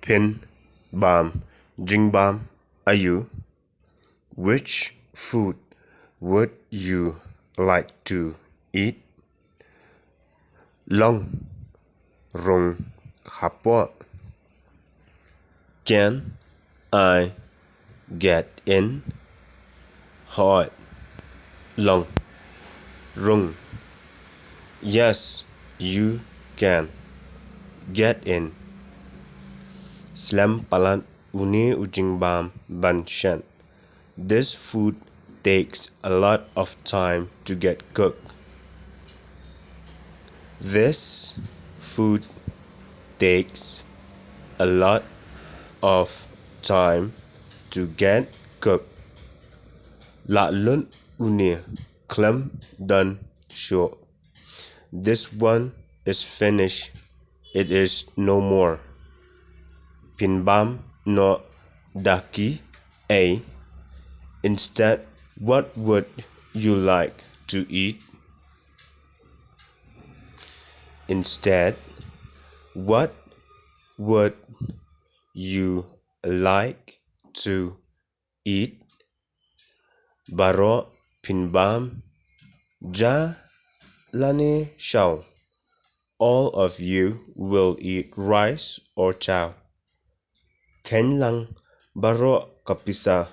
phin, bam, jingbam, ayu. Which food would you like to eat? Long, rung, hapwa. Can I get in? Hỏi. Long, rung. Yes, you can get in. Slem palat une jingbam ban shet. This food takes a lot of time to get cooked. This food takes a lot of time to get cooked. La lunt une khlem done shuh. This one is finished. It is no more. Phin bam no daki a. Instead, what would you like to eat? Instead, what would you like to eat? Baroh phin bam ja lane shao. All of you will eat rice or chow. Kheiñ lang baroh pisa.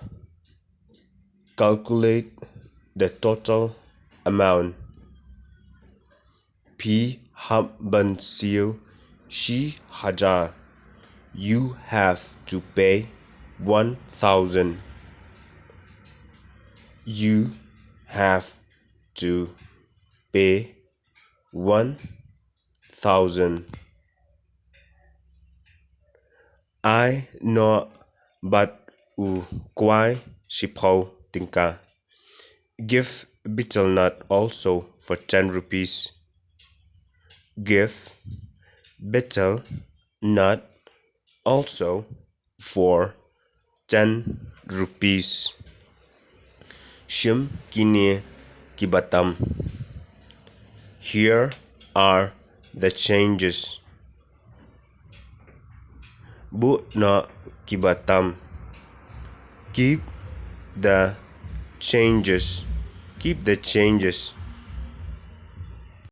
Calculate the total amount. P hab ban siu shi. You have to pay 1,000. You have to pay 1,000. I know but kwai shiphei tyngka. Give bettel nut also for 10 rupees. Give bettel nut also for 10 rupees. Shim kine batam. Here are the changes. Bu no batam. Keep the changes.